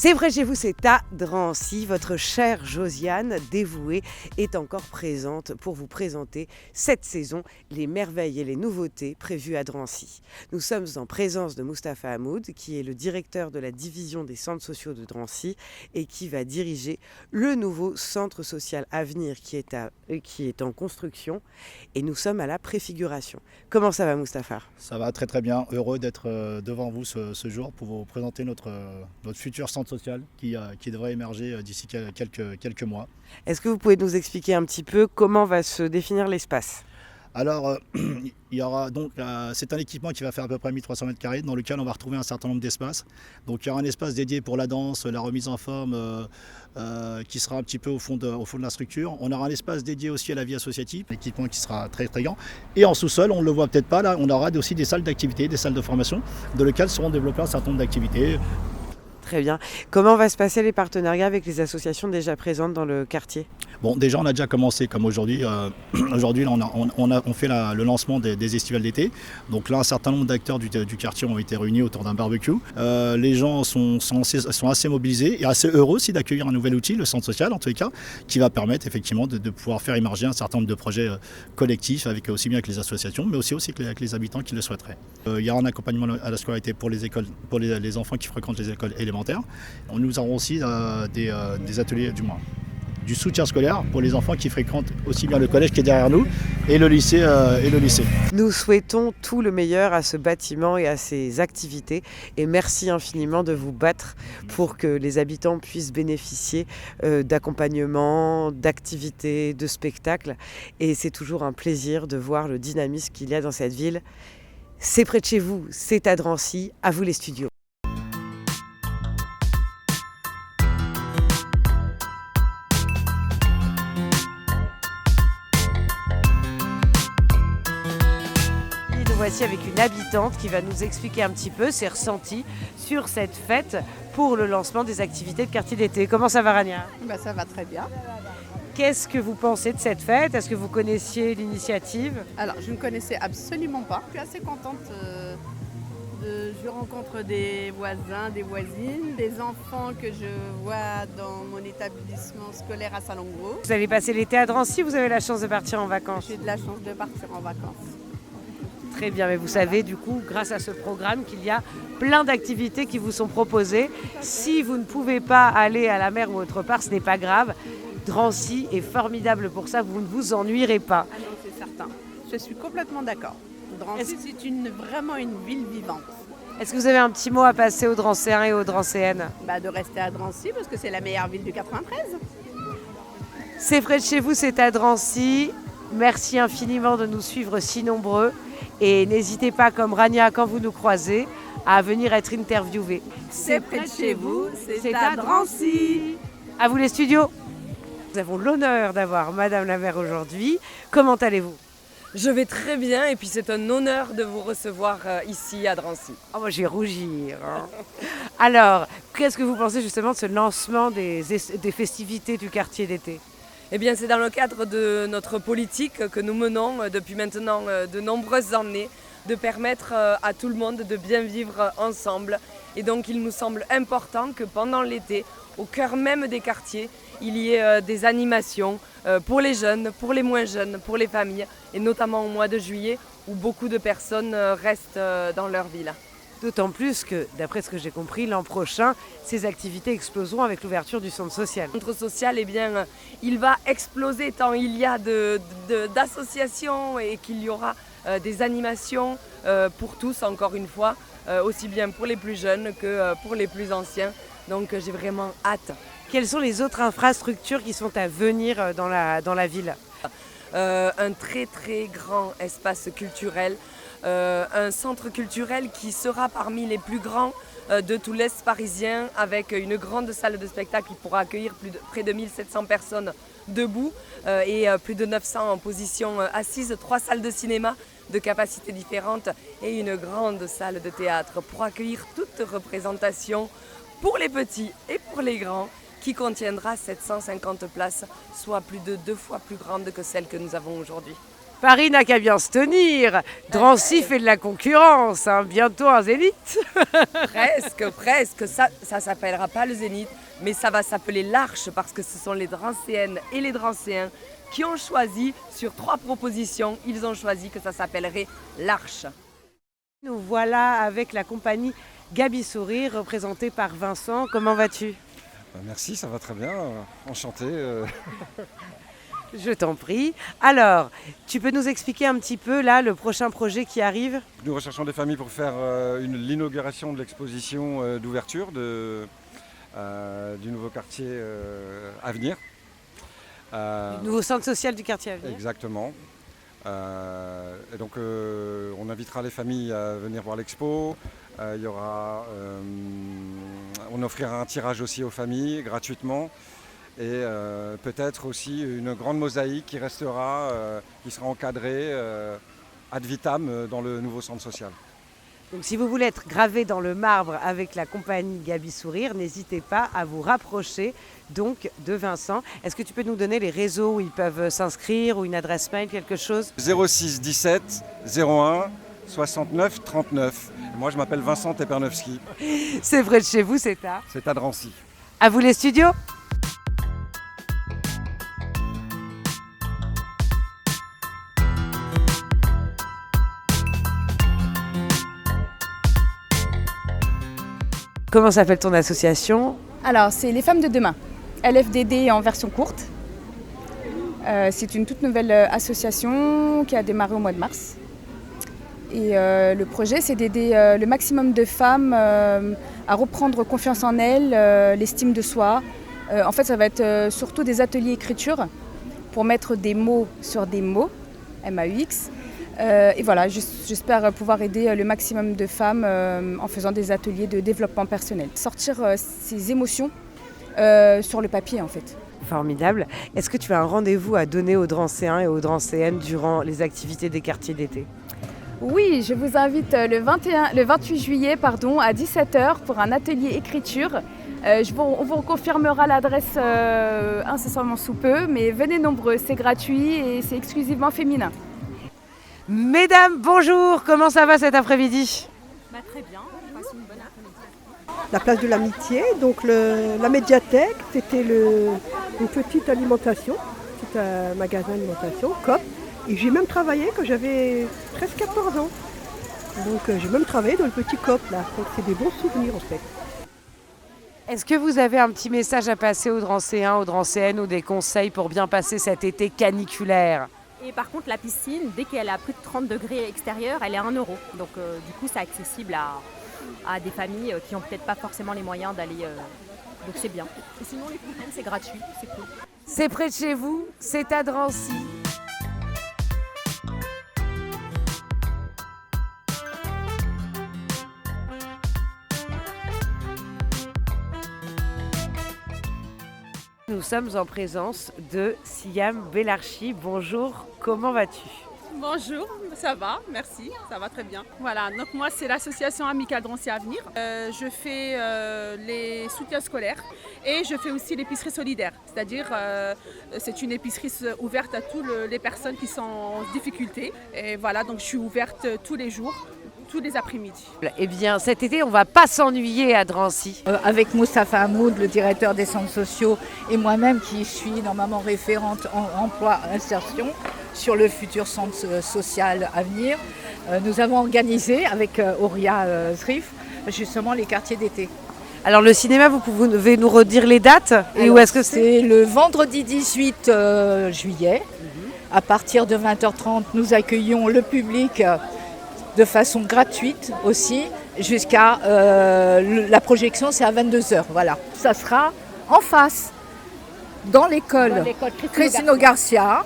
C'est vrai chez vous, c'est à Drancy. Votre chère Josiane, dévouée, est encore présente pour vous présenter cette saison les merveilles et les nouveautés prévues à Drancy. Nous sommes en présence de Mustapha Hamoud, qui est le directeur de la division des centres sociaux de Drancy et qui va diriger le nouveau centre social Avenir qui est en construction. Et nous sommes à la préfiguration. Comment ça va, Mustapha? Ça va très très bien, heureux d'être devant vous ce jour pour vous présenter notre futur centre social qui devrait émerger d'ici quelques mois. Est-ce que vous pouvez nous expliquer un petit peu comment va se définir l'espace? Alors, il y aura donc, c'est un équipement qui va faire à peu près 1300 m² dans lequel on va retrouver un certain nombre d'espaces. Donc il y aura un espace dédié pour la danse, la remise en forme qui sera un petit peu au fond de la structure. On aura un espace dédié aussi à la vie associative, un équipement qui sera très très grand. Et en sous-sol, on ne le voit peut-être pas là, on aura aussi des salles d'activité, des salles de formation dans lesquelles seront développées un certain nombre d'activités. Très bien. Comment va se passer les partenariats avec les associations déjà présentes dans le quartier? Bon, déjà, on a déjà commencé, comme aujourd'hui. Aujourd'hui, là, on fait le lancement des estivales d'été. Donc là, un certain nombre d'acteurs du quartier ont été réunis autour d'un barbecue. Les gens sont assez mobilisés et assez heureux aussi d'accueillir un nouvel outil, le centre social, en tous les cas, qui va permettre effectivement de pouvoir faire émerger un certain nombre de projets collectifs, aussi bien avec les associations, mais aussi avec les habitants qui le souhaiteraient. Il y aura un accompagnement à la scolarité pour les écoles, pour les enfants qui fréquentent les écoles élémentaires. Nous aurons aussi des ateliers, du soutien scolaire pour les enfants qui fréquentent aussi bien le collège qui est derrière nous et le lycée. Nous souhaitons tout le meilleur à ce bâtiment et à ses activités et merci infiniment de vous battre pour que les habitants puissent bénéficier d'accompagnement, d'activités, de spectacles et c'est toujours un plaisir de voir le dynamisme qu'il y a dans cette ville. C'est près de chez vous, c'est à Drancy, à vous les studios. Voici avec une habitante qui va nous expliquer un petit peu ses ressentis sur cette fête pour le lancement des activités de quartier d'été. Comment ça va, Rania? Ça va très bien. Qu'est-ce que vous pensez de cette fête? Est-ce que vous connaissiez l'initiative? Alors, je ne connaissais absolument pas. Je suis assez contente. Je rencontre des voisins, des voisines, des enfants que je vois dans mon établissement scolaire à Salon-Gros. Vous allez passer l'été à Drancy, vous avez la chance de partir en vacances? J'ai de la chance de partir en vacances. Très bien, mais vous savez du coup, grâce à ce programme, qu'il y a plein d'activités qui vous sont proposées. Si vous ne pouvez pas aller à la mer ou autre part, ce n'est pas grave. Drancy est formidable pour ça, vous ne vous ennuierez pas. Ah non, c'est certain. Je suis complètement d'accord. Drancy, c'est vraiment une ville vivante. Est-ce que vous avez un petit mot à passer aux Drancéens et aux Drancéennes? De rester à Drancy parce que c'est la meilleure ville du 93. C'est près de chez vous, c'est à Drancy. Merci infiniment de nous suivre si nombreux. Et n'hésitez pas, comme Rania, quand vous nous croisez, à venir être interviewé. C'est près de chez vous, c'est à Drancy. À vous les studios. Nous avons l'honneur d'avoir Madame la maire aujourd'hui. Comment allez-vous? Je vais très bien et puis c'est un honneur de vous recevoir ici à Drancy. Oh, moi je vais rougir. Alors, qu'est-ce que vous pensez justement de ce lancement des festivités du quartier d'été? Eh bien, c'est dans le cadre de notre politique que nous menons depuis maintenant de nombreuses années, de permettre à tout le monde de bien vivre ensemble. Et donc, il nous semble important que pendant l'été, au cœur même des quartiers, il y ait des animations pour les jeunes, pour les moins jeunes, pour les familles, et notamment au mois de juillet, où beaucoup de personnes restent dans leur ville. D'autant plus que, d'après ce que j'ai compris, l'an prochain, ces activités exploseront avec l'ouverture du centre social. Le centre social, eh bien, il va exploser tant il y a d'associations et qu'il y aura des animations pour tous, encore une fois, aussi bien pour les plus jeunes que pour les plus anciens. Donc j'ai vraiment hâte. Quelles sont les autres infrastructures qui sont à venir dans la ville? Un très très grand espace culturel. Un centre culturel qui sera parmi les plus grands de tout l'Est parisien avec une grande salle de spectacle qui pourra accueillir près de 1700 personnes debout et plus de 900 en position assise, 3 salles de cinéma de capacités différentes et une grande salle de théâtre pour accueillir toute représentation pour les petits et pour les grands qui contiendra 750 places, soit plus de 2 fois plus grande que celle que nous avons aujourd'hui. Paris n'a qu'à bien se tenir. Drancy fait de la concurrence, hein. Bientôt un Zénith. Presque. Ça s'appellera pas le Zénith, mais ça va s'appeler l'Arche parce que ce sont les Drancéennes et les Drancéens qui ont choisi, sur 3 propositions, ils ont choisi que ça s'appellerait l'Arche. Nous voilà avec la compagnie Gabi Sourire, représentée par Vincent. Comment vas-tu? Merci, ça va très bien. Enchanté. Je t'en prie. Alors, tu peux nous expliquer un petit peu là le prochain projet qui arrive? Nous recherchons des familles pour faire l'inauguration de l'exposition d'ouverture du nouveau quartier Avenir. Le nouveau centre social du quartier Avenir. Exactement. Et donc on invitera les familles à venir voir l'expo. Il y aura, on offrira un tirage aussi aux familles gratuitement. Et peut-être aussi une grande mosaïque qui restera, qui sera encadrée ad vitam dans le nouveau centre social. Donc si vous voulez être gravé dans le marbre avec la compagnie Gabi Sourire, n'hésitez pas à vous rapprocher donc de Vincent. Est-ce que tu peux nous donner les réseaux où ils peuvent s'inscrire ou une adresse mail, quelque chose? 06 17 01 69 39. Moi je m'appelle Vincent Tepernowski. C'est près de chez vous, c'est à? C'est à Drancy. À vous les studios. Comment s'appelle ton association? Alors, c'est les Femmes de Demain, LFDD en version courte. C'est une toute nouvelle association qui a démarré au mois de mars. Et le projet, c'est d'aider le maximum de femmes à reprendre confiance en elles, l'estime de soi. En fait, ça va être surtout des ateliers écriture pour mettre des mots sur des mots, MAUX. Et voilà, j'espère pouvoir aider le maximum de femmes en faisant des ateliers de développement personnel. Sortir ses émotions sur le papier en fait. Formidable. Est-ce que tu as un rendez-vous à donner aux Drancéens et aux Drancéennes durant les activités des quartiers d'été? Oui, je vous invite le 28 juillet à 17h pour un atelier écriture. On vous confirmera l'adresse incessamment sous peu, mais venez nombreux, c'est gratuit et c'est exclusivement féminin. Mesdames, bonjour, comment ça va cet après-midi? Très bien, on passe une bonne après-midi. La place de l'amitié, donc la médiathèque, c'était une petite alimentation, un petit magasin d'alimentation, Coop. Et j'ai même travaillé quand j'avais presque 14 ans. Donc j'ai même travaillé dans le petit Coop là, donc c'est des bons souvenirs en fait. Est-ce que vous avez un petit message à passer aux Drancéens, aux Drancéennes ou des conseils pour bien passer cet été caniculaire? Et par contre, la piscine, dès qu'elle a plus de 30 degrés extérieur, elle est à 1 €. Donc du coup, c'est accessible à des familles qui n'ont peut-être pas forcément les moyens d'aller. Donc c'est bien. Et sinon, les fontaines, c'est gratuit, c'est cool. C'est près de chez vous, c'est à Drancy. Nous sommes en présence de Siam Belarchi. Bonjour, comment vas-tu? Bonjour, ça va, merci, ça va très bien. Voilà, donc moi c'est l'association Amicale Drancy Avenir. Je fais les soutiens scolaires et je fais aussi l'épicerie solidaire. C'est-à-dire c'est une épicerie ouverte à toutes les personnes qui sont en difficulté. Et voilà, donc je suis ouverte tous les jours, tous les après-midi. Eh bien cet été on ne va pas s'ennuyer à Drancy. Avec Moustapha Hamoud, le directeur des centres sociaux, et moi-même qui suis normalement référente en emploi insertion sur le futur centre social à venir, nous avons organisé avec Auria Zrif justement les quartiers d'été. Alors le cinéma, vous pouvez nous redire les dates et alors, où est-ce que c'est? Le vendredi 18 juillet. À partir de 20h30, nous accueillons le public de façon gratuite aussi, jusqu'à la projection, c'est à 22h. Voilà. Ça sera en face, dans l'école Cristino Garcia,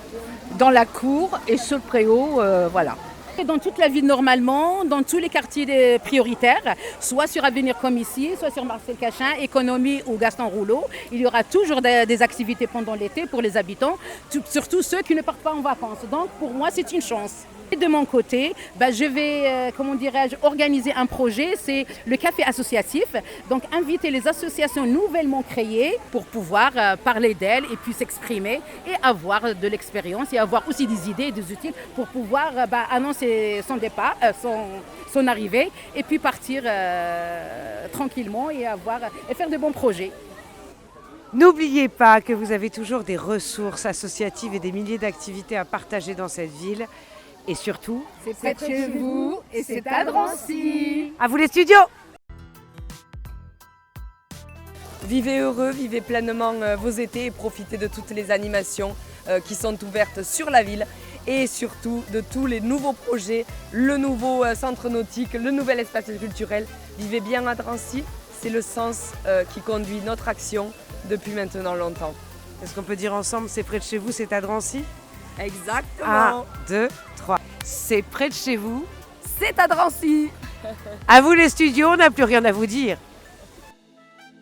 dans la cour et sur le préau, voilà. Dans toute la ville normalement, dans tous les quartiers prioritaires, soit sur Avenir comme ici, soit sur Marcel Cachin, Économie ou Gaston Rouleau, il y aura toujours des activités pendant l'été pour les habitants, surtout ceux qui ne partent pas en vacances. Donc pour moi c'est une chance. De mon côté, je vais, organiser un projet, c'est le café associatif. Donc inviter les associations nouvellement créées pour pouvoir parler d'elles et puis s'exprimer et avoir de l'expérience et avoir aussi des idées et des outils pour pouvoir annoncer son départ, son arrivée et puis partir tranquillement et faire de bons projets. N'oubliez pas que vous avez toujours des ressources associatives et des milliers d'activités à partager dans cette ville. Et surtout, c'est près de chez vous et c'est à Drancy. À vous les studios! Vivez heureux, vivez pleinement vos étés et profitez de toutes les animations qui sont ouvertes sur la ville et surtout de tous les nouveaux projets, le nouveau centre nautique, le nouvel espace culturel. Vivez bien à Drancy, c'est le sens qui conduit notre action depuis maintenant longtemps. Est-ce qu'on peut dire ensemble, c'est près de chez vous, c'est à Drancy? Exactement. 1, 2, 3. C'est près de chez vous. C'est à Drancy. À vous les studios, on n'a plus rien à vous dire.